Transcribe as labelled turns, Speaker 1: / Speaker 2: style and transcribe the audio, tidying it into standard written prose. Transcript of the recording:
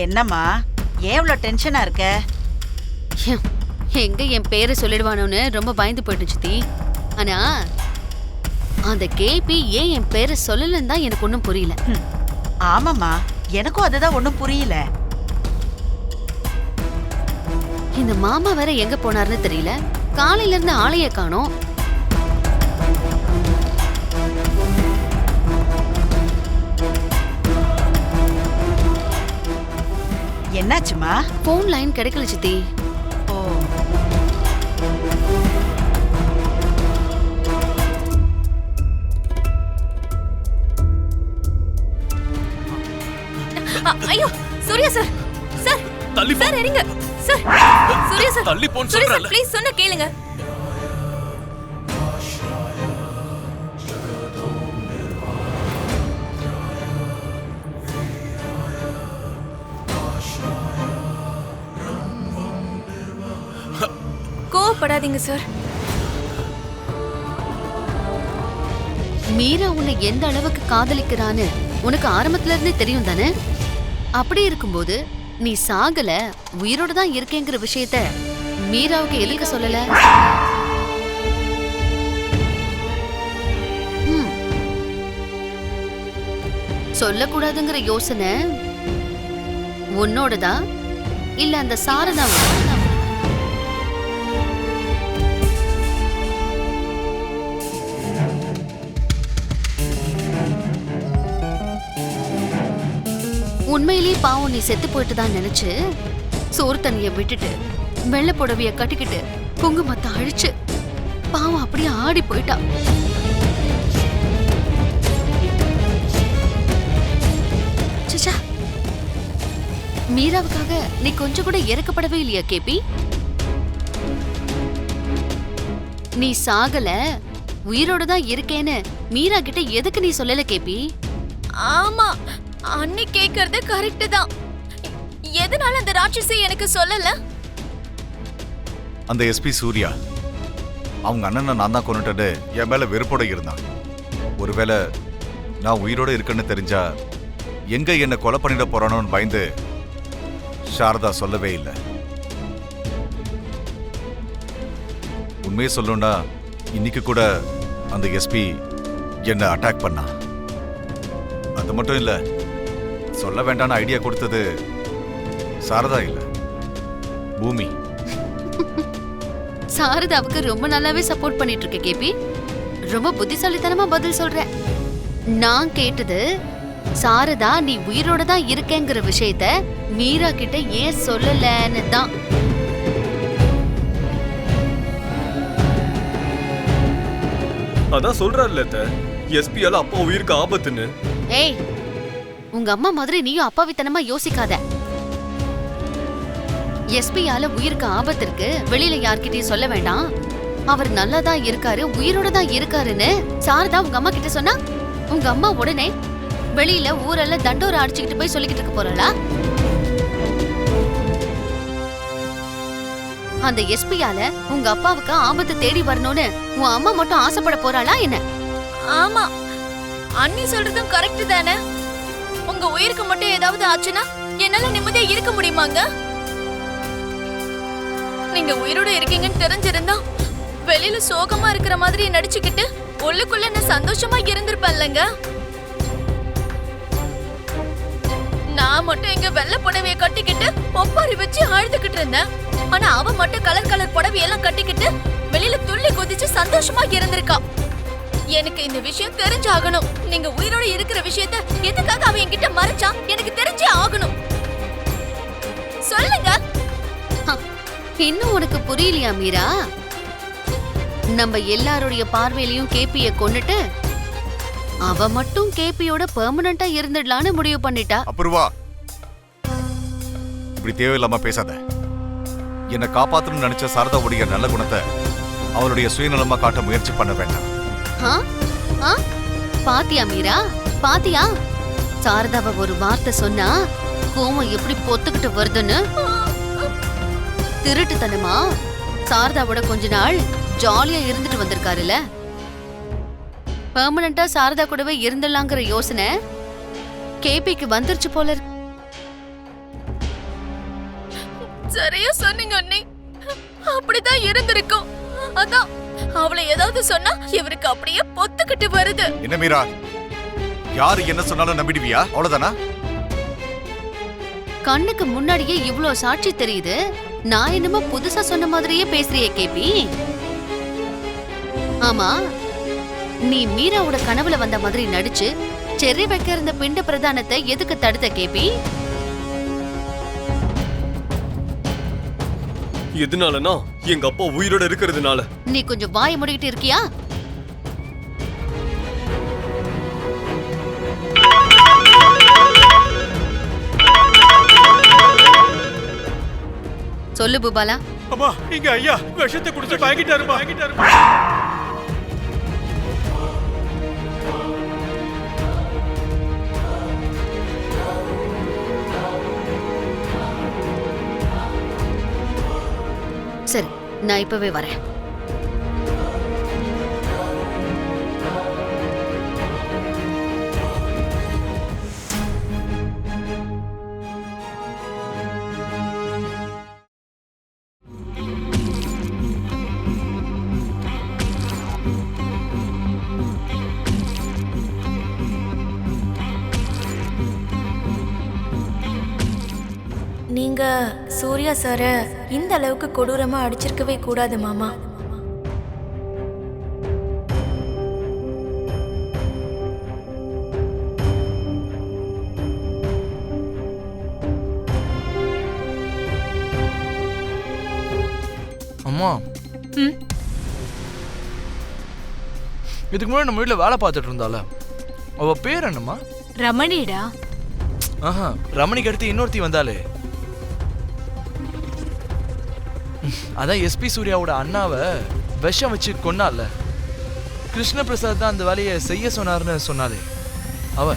Speaker 1: என்னம்மா ஏன் இவ்வளோ டென்ஷனா இருக்க?
Speaker 2: எங்க என் பேரை சொல்லிடுவானோன்னு ரொம்ப பயந்து போயிட்டு சித்தி. ஆனா அந்த கேபி ஏன் என் பேரை சொல்லலன்னு தான் எனக்கு ஒன்றும் புரியல.
Speaker 1: ஆமாம்மா, எனக்கும் அதுதான் ஒன்றும் புரியல.
Speaker 2: இந்த மாமா வேற எங்க போனாருன்னு தெரியல. காலையில இருந்து ஆளைய காணோம்.
Speaker 1: என்னாச்சுமா?
Speaker 2: போன் லைன் கிடைக்கல சித்தி.
Speaker 1: ஓ,
Speaker 3: ஐயோ சூர்யா சார், சார்
Speaker 4: தள்ளி போ.
Speaker 3: சார் இருங்க சார். சூர்யா சார்
Speaker 4: தள்ளி போன்னு
Speaker 3: சூர்யா சார்
Speaker 4: சொல்றல.
Speaker 3: ப்ளீஸ் சொன்ன கேளுங்க. கோவப்படாதீங்க சார்.
Speaker 2: மீரா உன்னை எந்த அளவுக்கு காதலிக்கிறான்னு உனக்கு ஆரம்பத்துல இருந்தே தெரியும் தானே? அப்படி இருக்கும்போது நீ சாகல, உயிரோட தான் இருக்கேங்கிற விஷயத்த மீராவுக்கு எதுக்கு சொல்லல? சொல்லக்கூடாதுங்கிற யோசனை உன்னோடதா இல்ல அந்த சாரதாவா? உண்மையிலேயே பாவம் நீ செத்து போயிட்டு தான் நினைச்சு சோறு தண்ணிய விட்டுட்டு வெள்ளை புடவைய கட்டிக்கிட்டு குங்குமத்தை அழிச்சு பாவம் அப்படியே ஆடி போயிட்டா. சச்சா, மீராவுக்காக நீ கொஞ்சம் கூட இறக்கப்படவே இல்லையா கேபி? நீ சாகல, உயிரோட தான் இருக்கேன்னு மீரா கிட்ட எதுக்கு நீ சொல்லல கேபி?
Speaker 3: ஆமா, அண்ணி கேக்குறது கரெக்ட் தான். எதனால அந்த ராட்சசி எனக்கு சொல்லல?
Speaker 5: அந்த எஸ்பி சூர்யா அவங்க அண்ணனை நான் தான் கொண்டுட்டு என் மேல வெறுப்போட இருந்தான். ஒருவேளை நான் உயிரோட இருக்கேன்னு தெரிஞ்சா எங்க என்னை கொலை பண்ணிட போறானோன்னு பயந்து சாரதா சொல்லவே இல்லை. உண்மையை சொல்லணும்னா இன்னைக்கு கூட அந்த எஸ்பி என்னை அட்டாக் பண்ணா. அது மட்டும் இல்ல, சொல்ல வேண்டான்னு ஐடியா கொடுத்தது சாரதா இல்ல, பூமி.
Speaker 2: சாரதாவுக்கு ரொம்ப நல்லாவே சப்போர்ட் பண்ணிட்டு இருக்க கேபி. ரொம்ப புத்திசாலித்தனமா பதில் சொல்ற. நான் கேட்டது சாரதா நீ உயிரோட தான் இருக்கேங்கிற விஷயத்த மீரா கிட்ட ஏன் சொல்லலன்னு தான்.
Speaker 4: அதான் சொல்றாருல எஸ்பியால அப்பா உயிருக்கு ஆபத்துன்னு.
Speaker 2: ஏய், உங்க அம்மா மாதிரி நீயும் அப்பாவித்தனமா யோசிக்காத. எஸ்பியால உயிருக்கு ஆபத்து இருக்கு, வெளியில யார்கிட்டயும் சொல்ல வேண்டாம், அவர் நல்லா தான் இருக்காரு, உயிரோட தான் இருக்காருன்னு சாரதா உங்க அம்மா கிட்ட சொன்னா உங்க அம்மா உடனே வெளியில ஊரெல்லாம் தண்டோரை அடிச்சுக்கிட்டு போய் சொல்லிக்கிட்டு இருக்க போறாளா? அந்த எஸ்பியால உங்க அப்பாவுக்கு ஆபத்து தேடி வரணும்னு உன் அம்மா மட்டும் ஆசைப்பட போறாளா என்ன?
Speaker 3: ஆமா, அண்ணி சொல்றதும் கரெக்ட் தானே. உங்க உயிருக்கு மட்டும் ஏதாவது ஆச்சுன்னா என்னால நிம்மதியா இருக்க முடியுமாங்க? நீங்க உயிரோட இருக்கீங்கன்னு தெரிஞ்சிருந்தா வெளியில சோகமா இருக்கிற மாதிரி நடிச்சுக்கிட்டு உள்ளுக்குள்ள நான் சந்தோஷமா இருந்திருப்பேன்லங்க. நான் மட்டும் எங்க வெள்ளை புடவைய கட்டிக்கிட்டு ஒப்பாரி வச்சு அழுதுகிட்டு இருந்தேன். ஆனா அவ மட்டும் கலர் கலர் புடவையெல்லாம் கட்டிக்கிட்டு வெளியில துள்ளி குதிச்சு சந்தோஷமா இருந்திருக்கா. எனக்கு இந்த விஷயம் தெரிஞ்சாகணும். நீங்க உயிரோட இருக்கிற விஷயத்த எதுக்காக அவ என்கிட்ட மறைச்சா எனக்கு தெரிஞ்சே ஆகணும். சொல்லுங்க.
Speaker 2: இன்னும் உனக்கு புரியலையா மீரா? நம்ம எல்லாருடைய பார்வையிலையும் கேபிய கொன்னுட்டு அவ மட்டும் கேபியோட பெர்மனண்டா இருந்துடலான்னு முடிவு பண்ணிட்டா.
Speaker 5: அப்புறவா இப்படி தேவையில்லாம பேசாத. என்னை காப்பாத்தணும்னு நினைச்ச சாரதாவுடைய நல்ல குணத்தை அவளுடைய சுயநலமா காட்ட முயற்சி பண்ண வேண்டாம்.
Speaker 2: பாத்தியா மீரா, பாத்தியா சாரதாவ ஒரு வார்த்தை சொன்னா கோவம் எப்படி பொத்துக்கிட்டு வருதுன்னு? திருட்டுத்தனமா சாரதாவோட கொஞ்ச நாள் ஜாலியா இருந்துட்டு வந்திருக்காருல்ல. பெர்மனண்டா சாரதா கூடவே இருந்துடலாங்கிற யோசனை கேபிக்கு வந்துருச்சு போல இருக்கு.
Speaker 3: சரியா சொன்னீங்க அண்ணி. அப்படிதான் இருந்திருக்கும். அதான் அவளை ஏதாவது சொன்னா இவருக்கு அப்படியே பொத்துக்கிட்டு வருது.
Speaker 5: என்ன மீரா, யாரு என்ன சொன்னாலும் நம்பிடுவியா? அவ்வளவுதானா?
Speaker 2: கண்ணுக்கு முன்னாடியே இவ்ளோ சாட்சி தெரியுது, நான் என்னமோ புதுசா சொன்ன மாதிரியே பேசுறியே கேபி. ஆமா, நீ மீராவோட கனவுல வந்த மாதிரி நடிச்சு செர்ரி வைக்க இருந்த பிண்ட பிரதானத்தை எதுக்கு தடுத்த கேபி?
Speaker 4: எதனாலனா எங்க அப்பா உயிரோட இருக்கிறதுனால.
Speaker 2: நீ கொஞ்சம் வாயை மூடிக்கிட்டு இருக்கியா? சொல்லு பூபாலா.
Speaker 6: அம்மா, இங்க ஐயா விஷத்தை குடிச்சு வாங்கிட்டாருமா.
Speaker 2: சரி, நான் இப்பவே வரேன்.
Speaker 7: நீங்க சூர்யா சார இந்த அளவுக்கு கொடூரமா அடிச்சிருக்கவே கூடாது மாமா.
Speaker 6: அம்மா, இதுக்கு முன்னாடி நம்ம வீட்டுல வேலை பார்த்துட்டு இருந்தால, அவ பேர் என்னம்மா?
Speaker 7: ரமணிடா.
Speaker 6: ஆஹா, ரமணிக்கு அடுத்து இன்னொருத்தி வந்தாலே, அதான் எஸ்பி சூர்யாவோட அண்ணாவை விஷம் வச்சு கொன்னால. கிருஷ்ண பிரசாத் தான் அந்த வேலையை செய்ய சொன்னார்னு சொன்னாலே அவ.